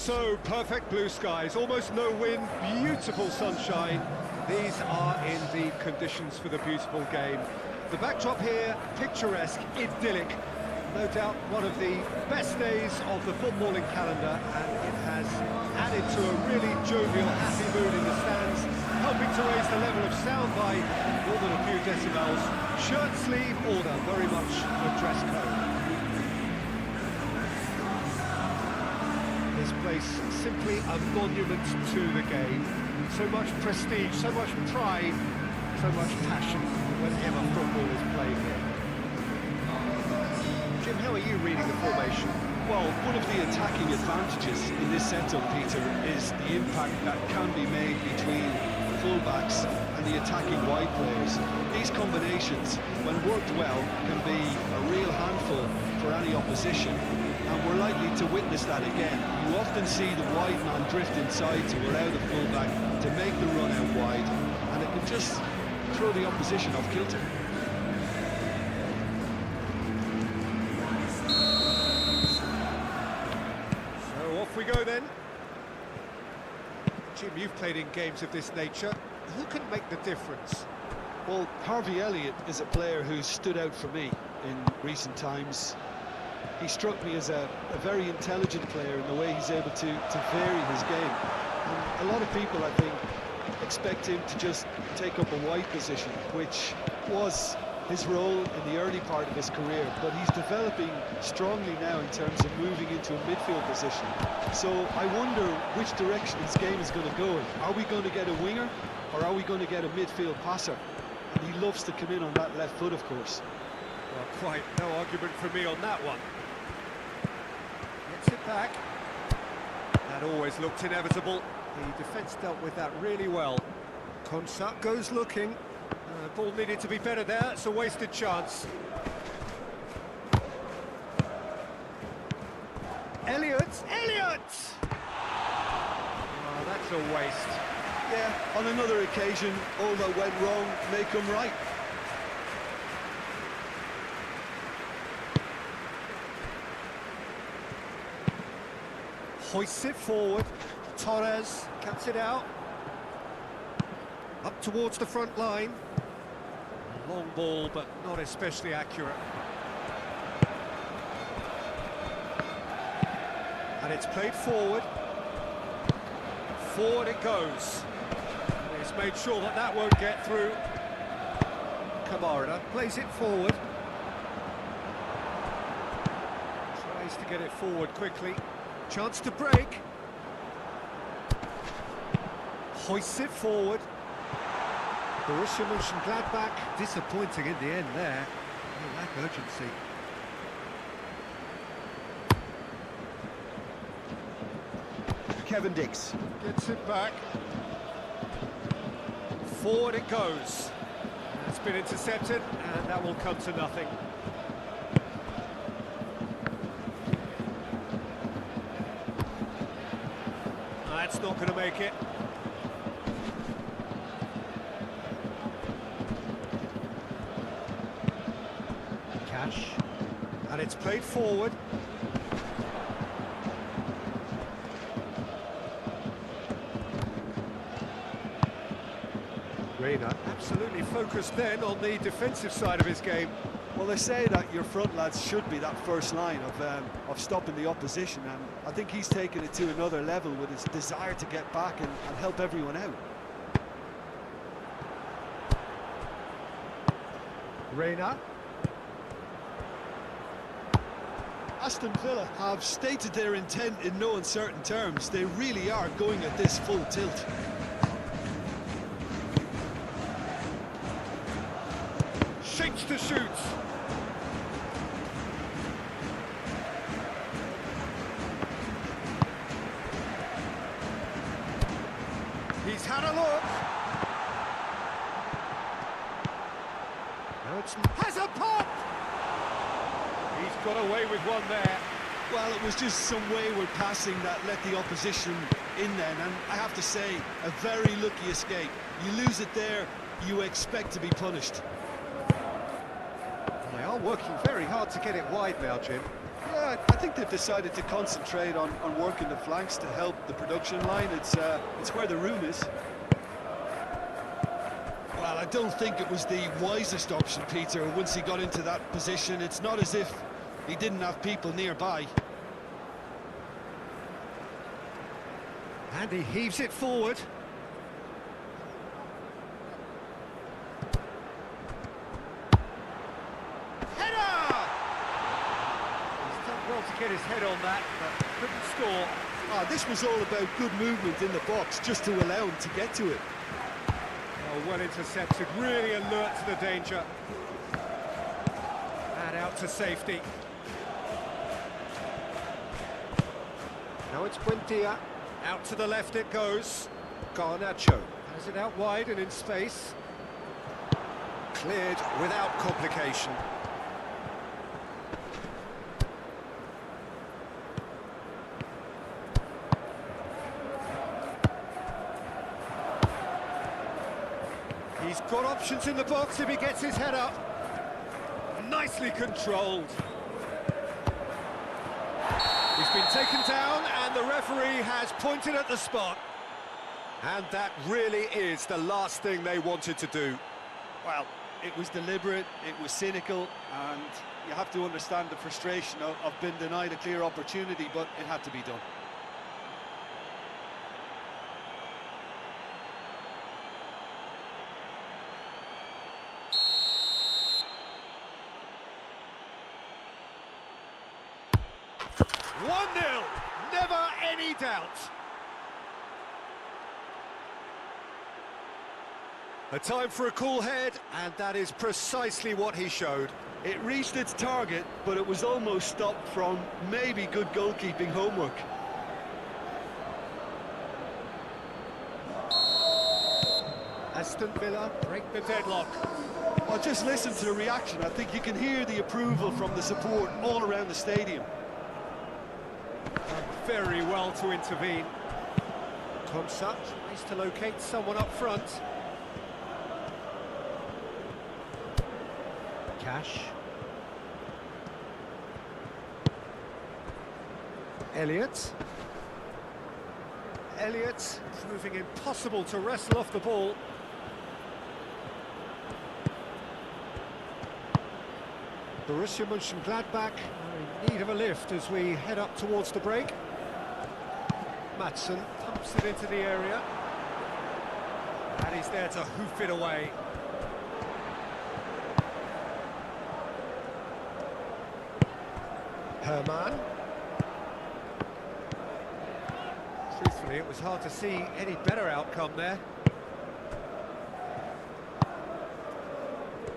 So, perfect blue skies, almost no wind, beautiful sunshine. These are indeed conditions for the beautiful game. The backdrop here, picturesque, idyllic. No doubt one of the best days of the footballing calendar, and it has added to a really jovial, happy mood in the stands, helping to raise the level of sound by more than a few decibels. Shirt sleeve order, very much the dress code. This place simply a monument to the game. So much prestige, so much pride, so much passion whenever football is played here. Jim, how are you reading the formation? Well, one of the attacking advantages in this setup, Peter, is the impact that can be made between the full-backs and the attacking wide players. These combinations, when worked well, can be a real handful for any opposition, and we're likely to witness that again. You often see the wide man drift inside to allow the full-back to make the run out wide, and it can just throw the opposition off kilter. Off we go then. Jim, you've played in games of this nature. Who can make the difference? Well, Harvey Elliott is a player who's stood out for me in recent times. He struck me as a very intelligent player in the way he's able to vary his game. And a lot of people, I think, expect him to just take up a wide position, which was his role in the early part of his career, but he's developing strongly now in terms of moving into a midfield position. So I wonder which direction his game is going to go in. Are we going to get a winger, or are we going to get a midfield passer? And he loves to come in on that left foot, of course. Well, quite no argument from me on that one. Gets it back. That always looked inevitable. The defence dealt with that really well. Konsa goes looking. Ball needed to be better there, it's a wasted chance. Elliott! Oh, that's a waste. Yeah, on another occasion, all that went wrong may come right. Hoists it forward. Torres cuts it out. Up towards the front line. Long ball, but not especially accurate. And it's played forward. Forward it goes. He's made sure that that won't get through. Camarada plays it forward. Tries to get it forward quickly. Chance to break. Hoists it forward. Borussia Monchengladbach, disappointing in the end there. They lack urgency. Kevin Dix. Gets it back. Forward it goes. It's been intercepted, and that will come to nothing. That's not going to make it. And it's played forward. Reina absolutely focused then on the defensive side of his game. Well, they say that your front lads should be that first line of stopping the opposition, and I think he's taken it to another level with his desire to get back and help everyone out. Reina. Aston Villa have stated their intent in no uncertain terms. They really are going at this full tilt. Shakes to shoot. He's had a look. Has a pop. He's got away with one there. Well, it was just some wayward passing that let the opposition in then, and I have to say, a very lucky escape. You lose it there, you expect to be punished. They are working very hard to get it wide now, Jim. Yeah, I think they've decided to concentrate on working the flanks to help the production line. It's where the room is. Well, I don't think it was the wisest option, Peter, once he got into that position. It's not as if he didn't have people nearby. And he heaves it forward. Header! He's done well to get his head on that, but couldn't score. Ah, this was all about good movement in the box, just to allow him to get to it. Oh, well intercepted, really alert to the danger. And out to safety. Now it's Buendia. Out to the left it goes. Garnacho has it out wide and in space. Cleared without complication. He's got options in the box if he gets his head up. Nicely controlled. He's been taken down and the referee has pointed at the spot. And that really is the last thing they wanted to do. Well, it was deliberate, it was cynical, and you have to understand the frustration of being denied a clear opportunity, but it had to be done. One-nil, never any doubt. A time for a cool head, and that is precisely what he showed. It reached its target, but it was almost stopped from maybe good goalkeeping homework. Aston Villa break the deadlock. Well, just listen to the reaction. I think you can hear the approval from the support all around the stadium. Very well to intervene. Tomsa tries to locate someone up front. Cash. Elliott. Elliott proving impossible to wrestle off the ball. Borussia Monchengladbach are in need of a lift as we head up towards the break. Madsen pumps it into the area. And he's there to hoof it away. Herman. Truthfully, it was hard to see any better outcome there.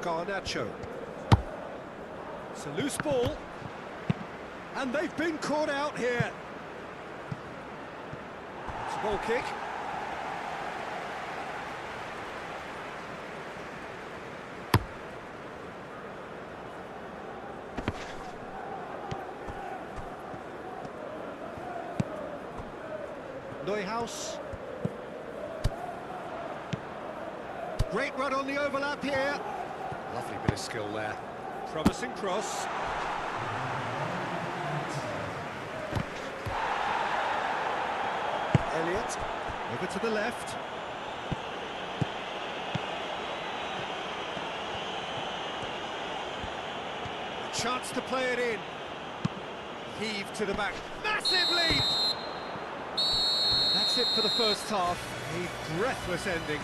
Garnacho. It's a loose ball. And they've been caught out here. It's a ball kick. Neuhaus. Great run on the overlap here. Lovely bit of skill there. Promising cross. Elliott over to the left. A chance to play it in. Heave to the back. Massive leap! That's it for the first half. A breathless ending.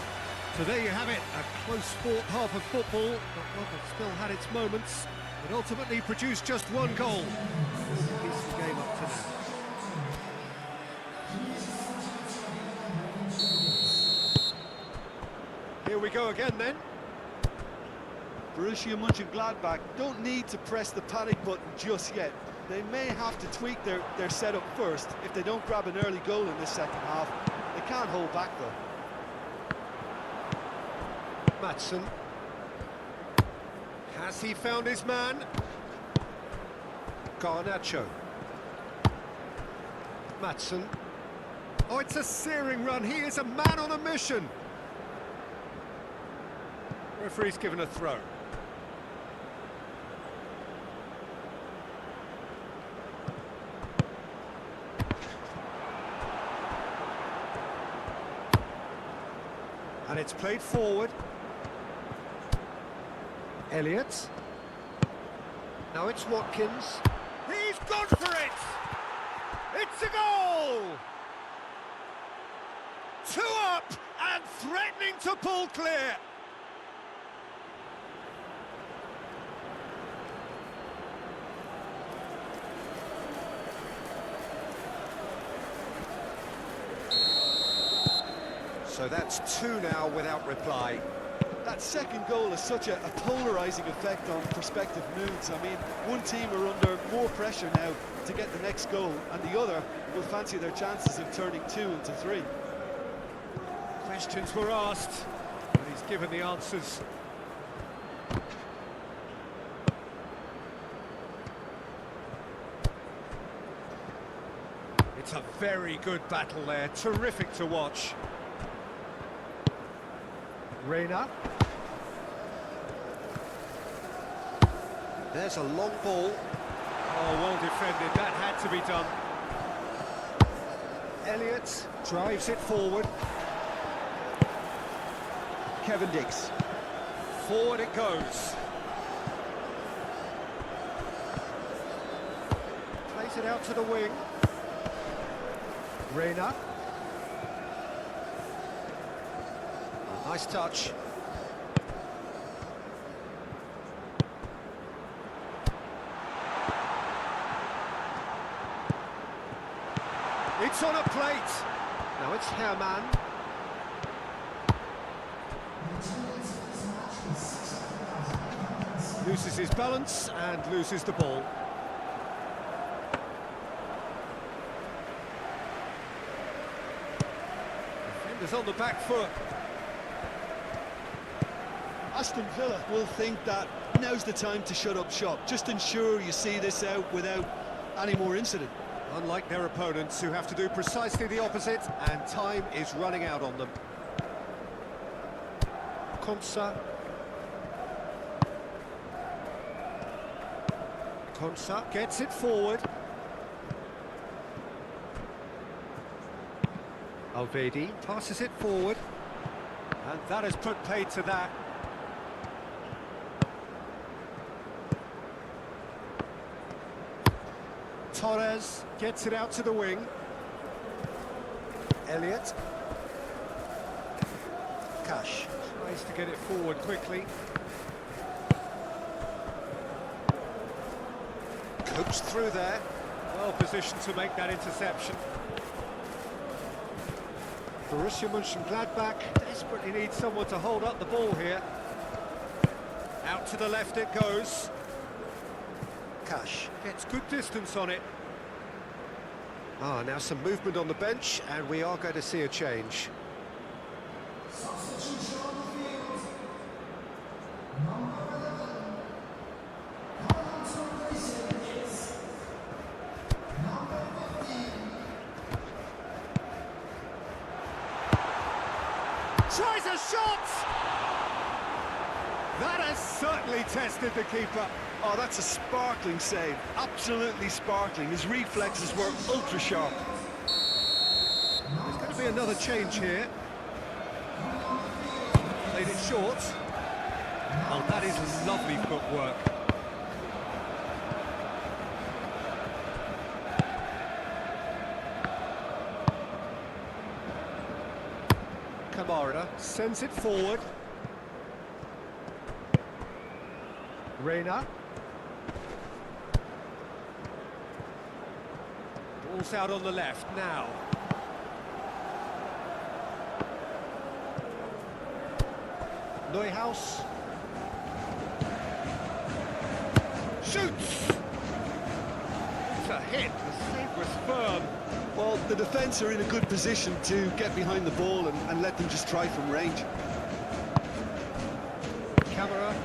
So there you have it, a close fought half of football, but one that still had its moments, but ultimately produced just one goal. Decent game up to now. Here we go again then. Borussia Monchengladbach don't need to press the panic button just yet. They may have to tweak their setup first if they don't grab an early goal in this second half. They can't hold back though. Madsen. Has he found his man? Garnacho. Madsen. Oh, it's a searing run. He is a man on a mission. Referee's given a throw. And it's played forward. Elliott. Now it's Watkins. He's gone for it! It's a goal! 2 up and threatening to pull clear. So that's 2 now without reply. That second goal has such a polarising effect on prospective moods. I mean, one team are under more pressure now to get the next goal, and the other will fancy their chances of turning 2 into 3. Questions were asked, and he's given the answers. It's a very good battle there, terrific to watch. Reina. There's a long ball. Oh, well defended, that had to be done. Elliott drives it forward. Kevin Dix. Forward it goes. Plays it out to the wing. Reina. Nice touch. It's on a plate. Now it's Herman. Loses his balance and loses the ball. Defenders on the back foot. Aston Villa will think that now's the time to shut up shop. Just ensure you see this out without any more incident. Unlike their opponents, who have to do precisely the opposite, and time is running out on them. Konsa. Konsa gets it forward. Alvedi passes it forward. And that has put paid to that. Torres gets it out to the wing. Elliott. Cash tries to get it forward quickly. Coached through there. Well positioned to make that interception. Borussia Monchengladbach desperately needs someone to hold up the ball here. Out to the left it goes. Cash gets good distance on it. Now some movement on the bench, and we are going to see a change. Tries a shot! That has certainly tested the keeper. Oh, that's a sparkling save. Absolutely sparkling. His reflexes were ultra sharp. There's going to be another change here. Played it short. Oh, that is lovely footwork. Kamara sends it forward. Reina. Ball's out on the left now. Neuhaus. Shoots! It's a hit, the save was firm. Well, the defence are in a good position to get behind the ball and let them just try from range. Camera.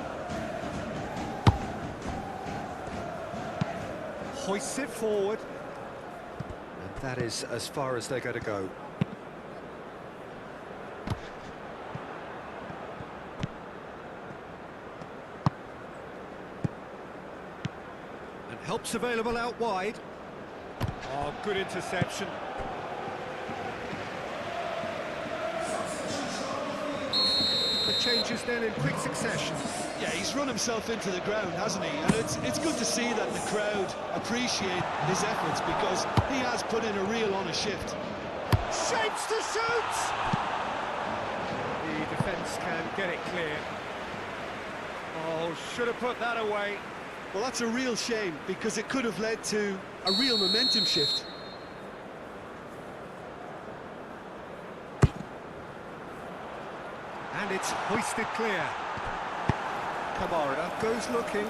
Hoists it forward. And that is as far as they're going to go. And help's available out wide. Oh, good interception. The changes then in quick succession. Yeah, he's run himself into the ground, hasn't he? And it's good to see that the crowd appreciate his efforts, because he has put in a real honest shift. Shapes to shoot! The defence can get it clear. Oh, should have put that away. Well, that's a real shame, because it could have led to a real momentum shift. And it's hoisted clear. Kamara goes looking.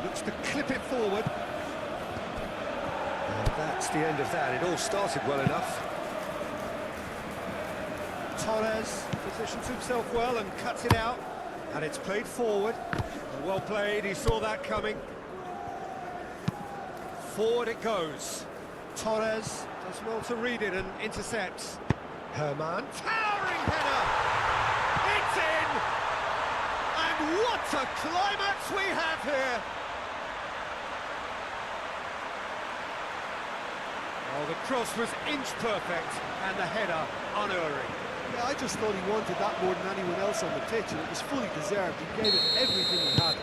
Looks to clip it forward. And that's the end of that. It all started well enough. Torres positions himself well and cuts it out. And it's played forward. Well played, he saw that coming. Forward it goes. Torres does well to read it and intercepts. Herman, towering header! It's in! And what a climax we have here! Oh, the cross was inch perfect and the header unerring. Yeah, I just thought he wanted that more than anyone else on the pitch, and it was fully deserved. He gave it everything he had.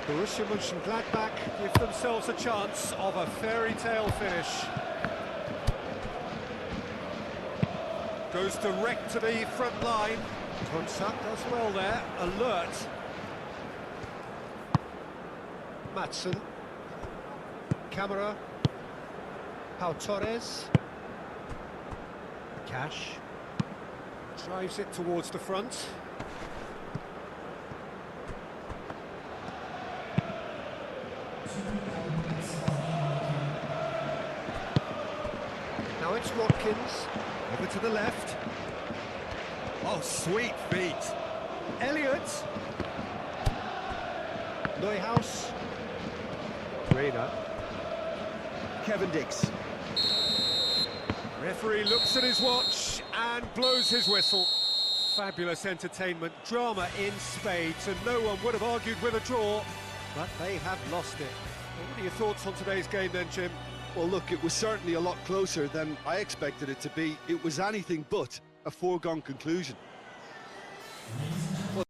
Borussia Monchengladbach give themselves a chance of a fairy tale finish. Goes direct to the front line. Konsak does well there, alert. Matson. Camera. Pau Torres. Cash. Drives it towards the front. Now it's Watkins, over to the left. Oh, sweet feet. Elliott. Neuhaus. Reina. Kevin Dix. Referee looks at his watch and blows his whistle. Fabulous entertainment, drama in spades, and no one would have argued with a draw, but they have lost it. Well, what are your thoughts on today's game then, Jim? Well, look, it was certainly a lot closer than I expected it to be. It was anything but a foregone conclusion.